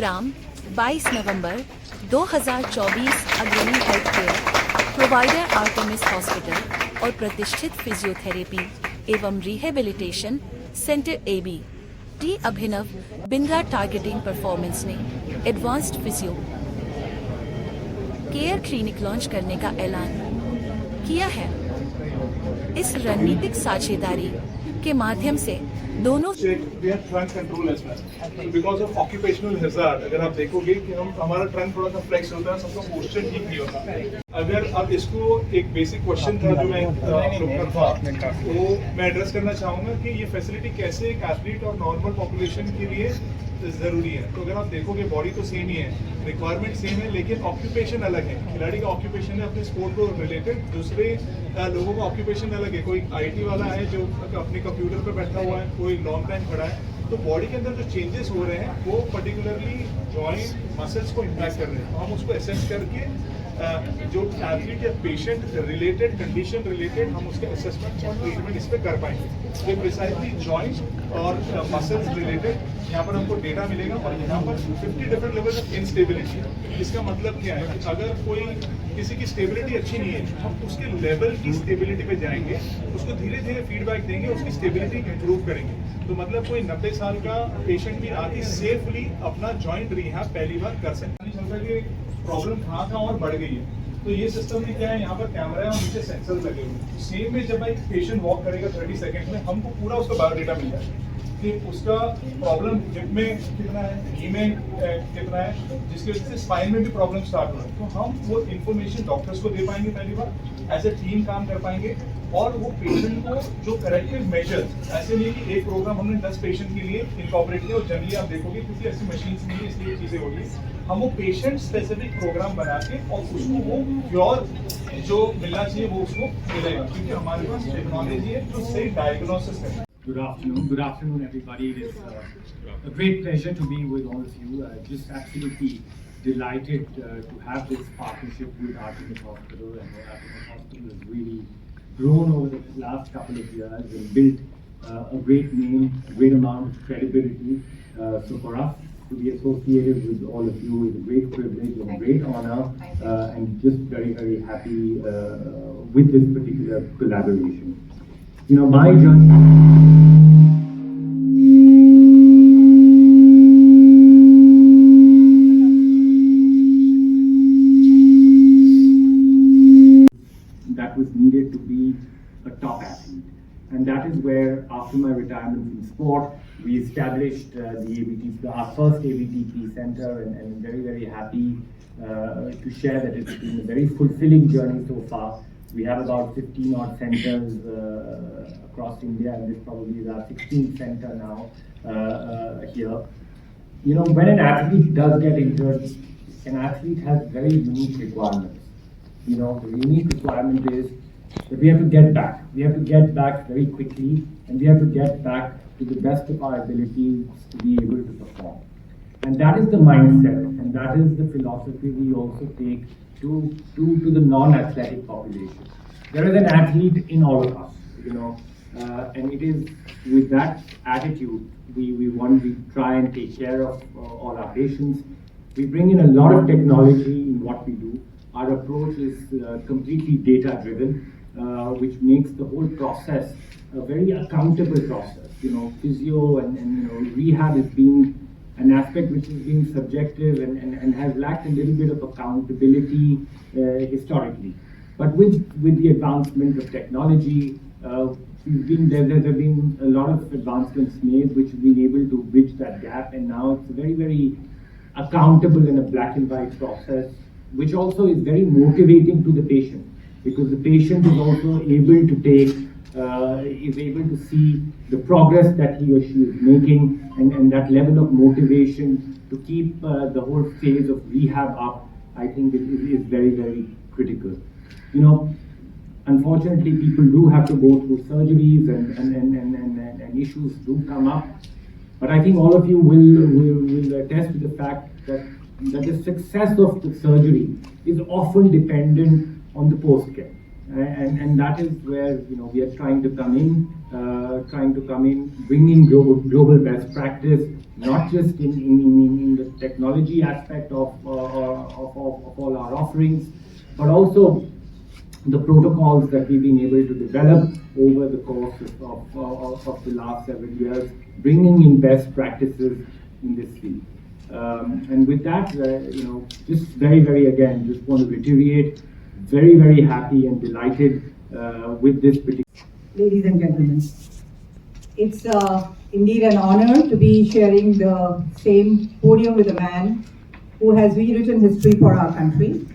Programme 22 नवंबर 2024 अग्रणी health care provider Artemis hospital और प्रतिष्ठित फिजियोथेरेपी एवं rehabilitation centre AB T Abhinav Bindra targeting performance ने advanced physio care clinic launch करने का ऐलान किया है। इस रणनीतिक साझेदारी के माध्यम से दोनों trunk control because of occupational hazard. अगर आप देखोगे कि हमारा ट्रंक थोड़ा सा फ्लेक्स होता है, सबका पोस्चर ठीक नहीं होता। अगर अब इसको एक बेसिक क्वेश्चन था जो मैं वो मैं एड्रेस करना चाहूंगा कि ये फैसिलिटी कैसे एक एथलीट और नॉर्मल पॉपुलेशन के लिए जरूरी है। तो अगर आप देखोगे बॉडी तो सेम ही है, रिक्वायरमेंट सेम है, लेकिन ऑक्यूपेशन अलग है। खिलाड़ी का ऑक्यूपेशन है अपने स्पोर्ट को रिलेटेड, दूसरे लोगों का ऑक्यूपेशन अलग है। कोई आईटी वाला है जो अपने कंप्यूटर पर बैठा हुआ है, कोई लॉन्ग टाइम खड़ा है। तो बॉडी के अंदर जो चेंजेस हो रहे हैं वो पर्टिकुलरली जॉइंट मसल्स को इम्पैक्ट कर रहे हैं। तो हम उसको असेस करके जो एथलीट या पेशेंट रिलेटेड कंडीशन रिलेटेड हम उसके असेसमेंट और ट्रीटमेंट इस पर कर पाएंगे। ये प्रिसाइजली जॉइंट और मसल्स रिलेटेड यहाँ पर हमको डेटा मिलेगा। और यहाँ पर 50 डिफरेंट लेवल्स ऑफ इंस्टेबिलिटी। इसका मतलब क्या है कि अगर कोई किसी की स्टेबिलिटी अच्छी नहीं है, हम उसके लेवल की स्टेबिलिटी पे जाएंगे, उसको धीरे धीरे फीडबैक देंगे, उसकी स्टेबिलिटी इंप्रूव करेंगे। तो मतलब कोई 90 साल का पेशेंट भी आके सेफली अपना जॉइंट रिहैब पहली बार कर सकता है। प्रॉब्लम कहाँ था और बढ़ गई है। तो ये सिस्टम में क्या है, यहाँ पर कैमरा है और नीचे सेंसर लगे हुए हैं। सेम में जब एक पेशेंट वॉक करेगा 30 सेकंड में, हमको पूरा उसका बायोडेटा मिल जाएगा कि उसका प्रॉब्लम हिप में कितना है, नी में कितना है, जिसकी वजह से स्पाइन में भी प्रॉब्लम स्टार्ट हो रहा है। तो हम वो इन्फॉर्मेशन डॉक्टर्स को दे पाएंगे पहली बार, एज ए टीम काम कर पाएंगे। और वो पेशेंट को जो करेक्टिव मेजर्स, ऐसे नहीं कि एक प्रोग्राम हमने 10 पेशेंट के लिए इनकॉर्पोरेट किया और जनरली आप देखोगे क्योंकि ऐसी मशीन नहीं है इसलिए चीजें होगी। हम वो पेशेंट स्पेसिफिक प्रोग्राम बना के और उसको वो प्योर जो मिलना चाहिए वो उसको मिलेगा, क्योंकि हमारे पास टेक्नोलॉजी है जो सही डायग्नोसिस है। Good afternoon everybody. It is a great pleasure to be with all of you. Just absolutely delighted to have this partnership with Artemis Hospital, and Artemis Hospital has really grown over the last couple of years and built a great name, a great amount of credibility. So for us to be associated with all of you is a great privilege and a great honor, and just very, very happy with this particular collaboration. You know, my journey that was needed to be a top athlete, and that is where after my retirement from sport we established our first ABTP center, and I'm very, very happy to share that it's been a very fulfilling journey so far. We have about 15 odd centers across India, and this probably is our 16th center now here. You know, when an athlete does get injured, an athlete has very unique requirements. You know, the unique requirement is that we have to get back. We have to get back very quickly, and we have to get back to the best of our abilities to be able to perform. And that is the mindset, and that is the philosophy we also take to the non-athletic population. There is an athlete in all of us, you know, and it is with that attitude we try and take care of all our patients. We bring in a lot of technology in what we do. Our approach is completely data-driven, which makes the whole process a very accountable process. You know, physio and you know, rehab has been an aspect which has been subjective and has lacked a little bit of accountability historically. But with the advancement of technology, there have been a lot of advancements made which have been able to bridge that gap, and now it's a very, very accountable and a black and white process, which also is very motivating to the patient, because the patient is also able to is able to see the progress that he or she is making, and that level of motivation to keep the whole phase of rehab up, I think is very, very critical. You know, unfortunately, people do have to go through surgeries and issues do come up, but I think all of you will attest to the fact that the success of the surgery is often dependent on the post-care. And that is where, you know, we are trying to come in trying to come in, bringing global best practice, not just in the technology aspect of all our offerings, but also the protocols that we've been able to develop over the course of the last 7 years, bringing in best practices in this field. And with that, just very again, just want to reiterate, very happy and delighted with this particular. Ladies and gentlemen, it's indeed an honor to be sharing the same podium with a man who has rewritten history for our country.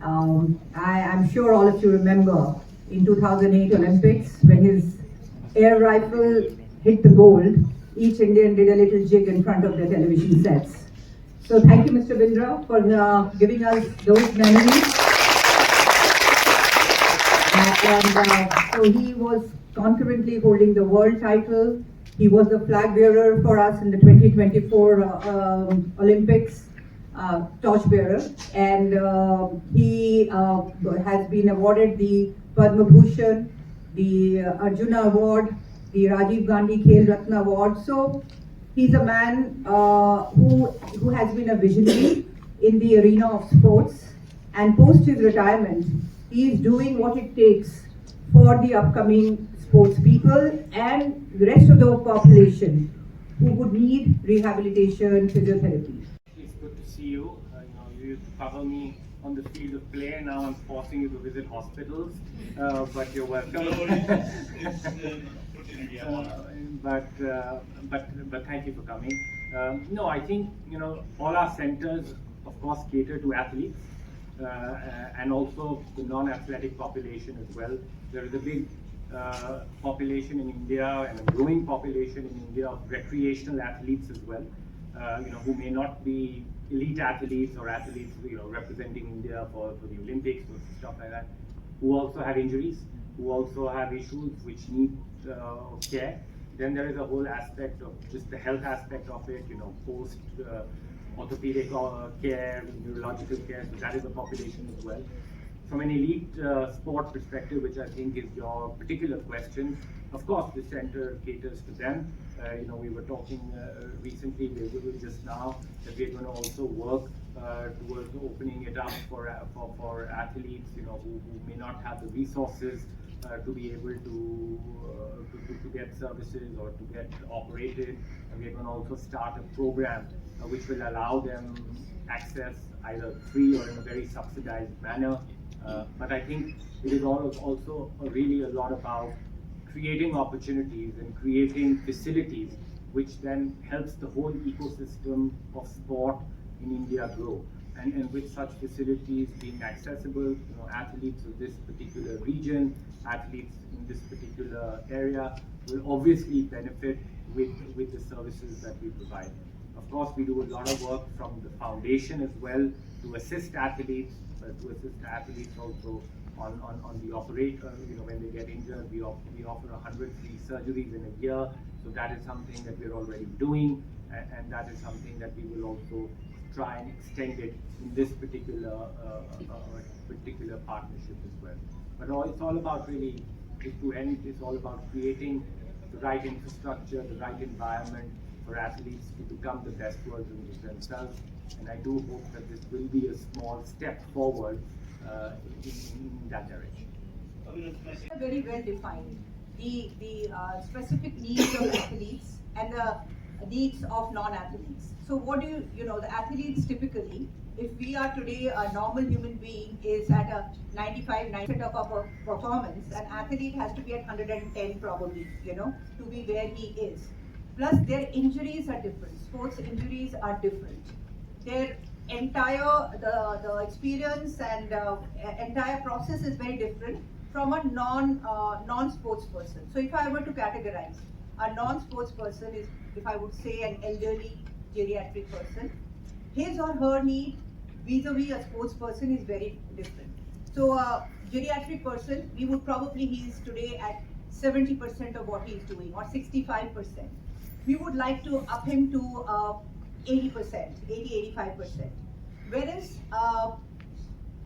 I'm sure all of you remember in 2008 Olympics when his air rifle hit the gold, each Indian did a little jig in front of the television sets. So thank you, Mr. Bindra, for giving us those memories. So he was concurrently holding the world title. He was the flag bearer for us in the 2024 Olympics, torch bearer, and he has been awarded the Padma Bhushan, the Arjuna Award, the Rajiv Gandhi Khel Ratna Award. So he's a man who has been a visionary in the arena of sports, and post his retirement, he is doing what it takes for the upcoming sports people and the rest of the population who would need rehabilitation, physiotherapy. It's good to see you. You used to cover me on the field of play. Now I'm forcing you to visit hospitals, but you're welcome. But thank you for coming. No, I think all our centers, of course, cater to athletes and also the non-athletic population as well. There is a big population in India and a growing population in India of recreational athletes as well. Who may not be elite athletes or athletes, representing India for the Olympics or stuff like that, who also have injuries, who also have issues which need care. Then there is a whole aspect of just the health aspect of it, post orthopedic care, neurological care. So that is a population as well. From an elite sport perspective, which I think is your particular question, of course, the center caters to them. We were talking recently, just now, that we're going to also work towards opening it up for athletes, who may not have the resources to be able to get services or to get operated. And we're going to also start a program which will allow them access either free or in a very subsidized manner. But I think it is also really a lot about creating opportunities and creating facilities which then helps the whole ecosystem of sport in India grow. And with such facilities being accessible, athletes of this particular region, athletes in this particular area will obviously benefit with the services that we provide. Of course, we do a lot of work from the foundation as well to assist athletes, also on the operator. When they get injured, we offer 100 free surgeries in a year. So that is something that we're already doing, and that is something that we will also try and extend it in this particular partnership as well. But it's all about really, it's all about creating the right infrastructure, the right environment for athletes to become the best versions of themselves. And I do hope that this will be a small step forward in that direction. Very well defined. The specific needs of athletes and the needs of non-athletes. So what do the athletes typically, if we are today a normal human being is at a 95% of our performance, an athlete has to be at 110 probably, to be where he is. Plus their injuries are different. Sports injuries are different. Their entire the experience and entire process is very different from a non-sports person. So if I were to categorize, a non-sports person is, if I would say, an elderly geriatric person, his or her need vis-a-vis a sports person is very different. So a geriatric person, we would probably, he is today at 70% of what he is doing, or 65%. We would like to up him to 80%, 80-85%. Whereas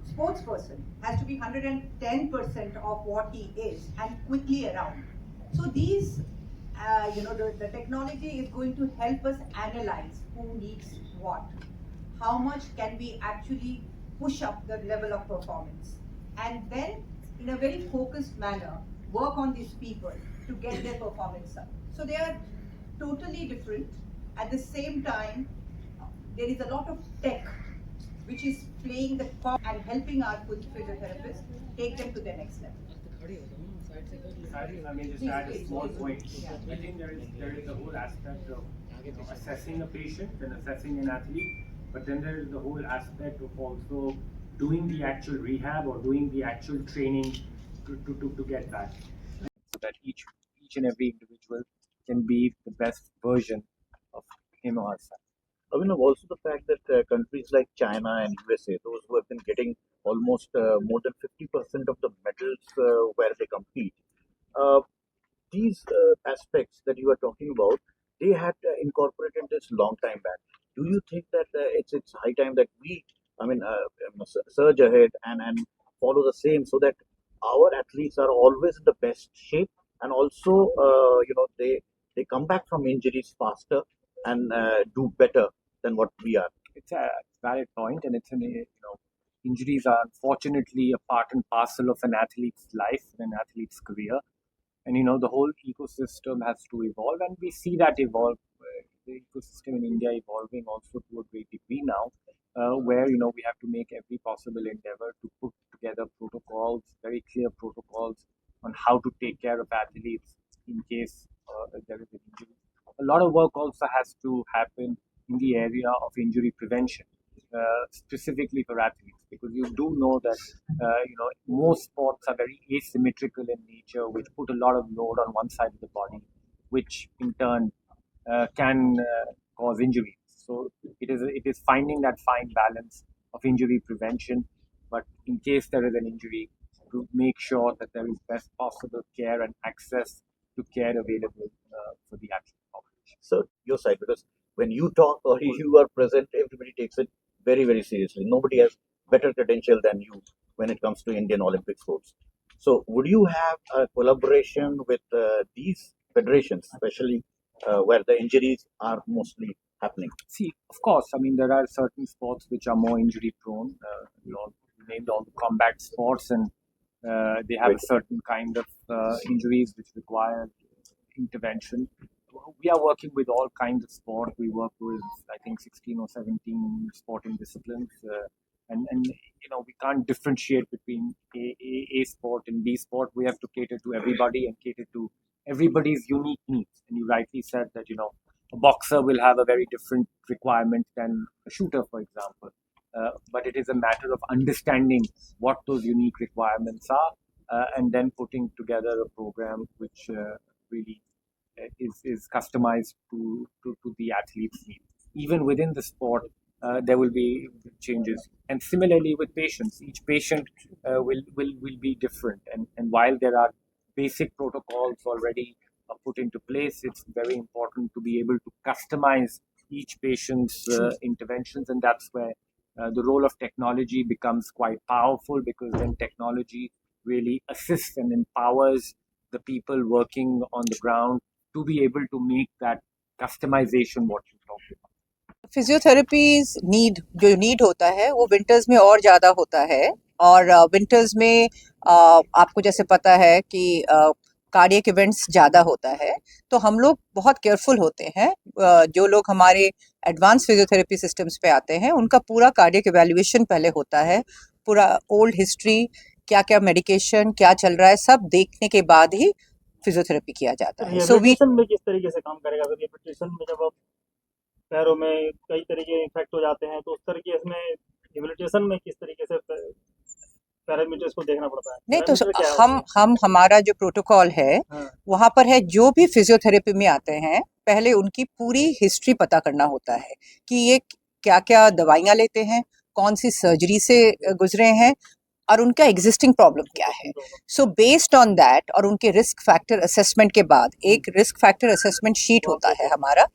sports person has to be 110% of what he is and quickly around. So these the technology is going to help us analyze who needs what. How much can we actually push up the level of performance? And then, in a very focused manner, work on these people to get their performance up. So they are totally different. At the same time, there is a lot of tech which is playing the part and helping our physiotherapists take them to the next level. I mean, just add a small point. I think there is the whole aspect of assessing a patient and assessing an athlete, but then there is the whole aspect of also doing the actual rehab or doing the actual training to get back, so that each and every individual can be the best version of him or herself. I mean, also the fact that countries like China and USA, those who have been getting almost more than 50% of the medals where they compete, uh, these aspects that you are talking about, they had incorporated this long time back. Do you think that it's high time that we, surge ahead and follow the same so that our athletes are always in the best shape and also, they come back from injuries faster and do better than what we are? It's a valid point, and injuries are unfortunately a part and parcel of an athlete's life and an athlete's career. And the whole ecosystem has to evolve, and we see that evolve. The ecosystem in India evolving also to a great degree now, where we have to make every possible endeavor to put together protocols, very clear protocols on how to take care of athletes in case there is an injury. A lot of work also has to happen in the area of injury prevention, specifically for athletes, because you do know that most sports are very asymmetrical in nature, which put a lot of load on one side of the body, which in turn can cause injuries. So it is finding that fine balance of injury prevention, but in case there is an injury, to make sure that there is best possible care and access to care available for the athlete population. So your side, because when you talk or you are present, everybody takes it very, very seriously. Nobody has better credential than you when it comes to Indian Olympic sports. So would you have a collaboration with these federations, especially where the injuries are mostly happening? See, of course, I mean, there are certain sports which are more injury prone. You named all the combat sports, and they have a certain kind of injuries which require intervention. We are working with all kinds of sport. We work with, I think, 16 or 17 sporting disciplines, and we can't differentiate between A sport and B sport. We have to cater to everybody and cater to everybody's unique needs. And you rightly said that a boxer will have a very different requirement than a shooter, for example. But it is a matter of understanding what those unique requirements are, and then putting together a program which really is customized to the athlete's needs. Even within the sport, there will be changes. And similarly with patients, each patient will be different. And while there are basic protocols already put into place, it's very important to be able to customize each patient's interventions, and that's where the role of technology becomes quite powerful, because then technology really assists and empowers the people working on the ground to be able to make that customization what you talked about. फिजियोथेरेपीज जो need होता है वो winters में और ज़्यादा होता है, और विंटर्स में आपको जैसे पता है कि कार्डियक इवेंट्स ज़्यादा होता है, तो हम लोग बहुत केयरफुल होते हैं. जो लोग हमारे एडवांस फिजियोथेरेपी सिस्टम्स पे आते हैं उनका पूरा कार्डियक इवैल्यूएशन पहले होता है, पूरा ओल्ड हिस्ट्री, क्या क्या मेडिकेशन क्या चल रहा है, सब देखने के बाद ही फिजियोथेरेपी किया जाता है. सो में किस तरीके से काम करेगा? अगर रिहेबिलिटेशन में जब पैरों में कई तरीके इन्फेक्ट हो जाते हैं, तो उस तरीके इसमें रिहेबिलिटेशन में किस तरीके से पैरामीटर्स को देखना पड़ता है? नहीं तो हमारा जो प्रोटोकॉल है वहाँ पर है, जो भी फिजियोथेरेपी में आते हैं पहले उनकी पूरी हिस्ट्री पता करना होता है कि ये क्या क्या दवाइयाँ लेते हैं, कौन सी सर्जरी से गुजरे हैं और उनका एग्जिस्टिंग प्रॉब्लम क्या है. सो बेस्ड ऑन दैट और उनके रिस्क फैक्टर असेसमेंट के बाद एक रिस्क फैक्टर असेसमेंट शीट होता है हमारा,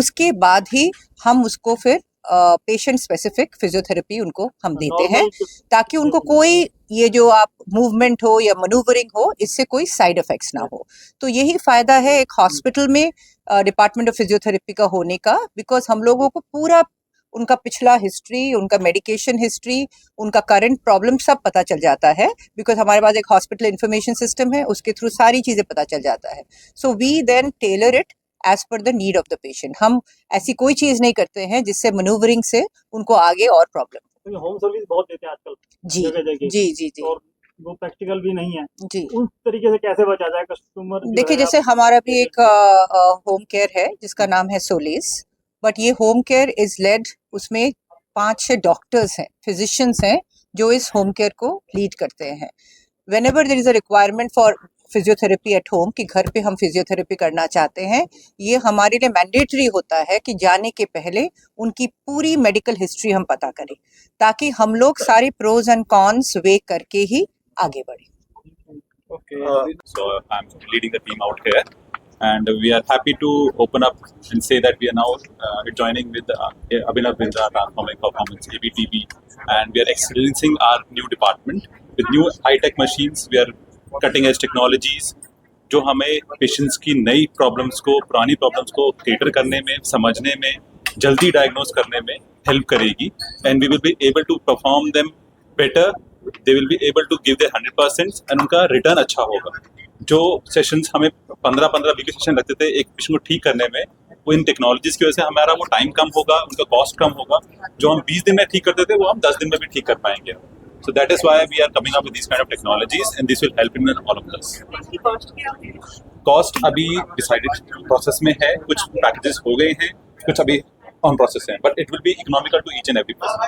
उसके बाद ही हम उसको फिर पेशेंट स्पेसिफिक फिजियोथेरेपी उनको हम देते हैं, ताकि उनको कोई ये जो आप मूवमेंट हो या मनूवरिंग हो, इससे कोई साइड इफेक्ट्स ना हो। तो यही फायदा है एक हॉस्पिटल में डिपार्टमेंट ऑफ फिजियोथेरेपी का होने का, बिकॉज हम लोगों को पूरा उनका पिछला हिस्ट्री, उनका मेडिकेशन हिस्ट्री, उनका करंट प्रॉब्लम सब पता चल जाता है, बिकॉज हमारे पास एक हॉस्पिटल इंफॉर्मेशन सिस्टम है, उसके थ्रू सारी चीजें पता चल जाता है। So we then tailor it as per the need of the patient. हम ऐसी कोई चीज नहीं करते हैं जिससे मनूवरिंग से उनको आगे और प्रॉब्लम। क्योंकि होम सर्विस बहुत देते हैं आजकल जी जगह जगह, जी जी जी और वो प्रैक्टिकल भी नहीं है। जी। उस तरीके से कैसे बचा जाए कस्टमर? देखिए, जैसे हमारा भी एक होम केयर है जिसका नाम है सोलेस, बट ये होम केयर इज लेड, उसमें 5-6 डॉक्टर्स हैं, फिजिशियंस हैं, जो इस होम केयर को लीड करते हैं। whenever there is a requirement for physiotherapy at home, कि घर पे हम फिजियोथेरेपी करना चाहते हैं, ये हमारे लिए मैंडेटरी होता है कि जाने के पहले उनकी पूरी मेडिकल हिस्ट्री हम पता करें, ताकि हम लोग सारे प्रोज एंड कॉन्स वे करके ही आगे बढ़े। So I'm leading the team out here, and we are happy to open up and say that we are now joining with Abhinav Vindra Transforming Performance (ABTP), and we are experiencing our new department with new high-tech machines. We are cutting-edge technologies जो हमें patients की नई problems को, पुरानी problems को cater करने में, समझने में, जल्दी डायग्नोज करने में हेल्प करेगी, and we will be able to perform them better. They will be able to give their 100% and उनका रिटर्न अच्छा होगा। जो सेशंस हमें 15-15 वीकली सेशन लगते थे एक पेशेंट को ठीक करने में, वो इन टेक्नोलॉजीज की वजह से हमारा वो टाइम कम होगा, उनका कॉस्ट कम होगा। जो हम 20 दिन में ठीक करते थे वो हम 10 दिन में भी ठीक कर पाएंगे। So that is why we are coming up with these kind of technologies, and this will help in all of this. Cost अभी decided process में है, कुछ packages हो गए हैं, कुछ अभी on process हैं, but it will be economical to each and every person.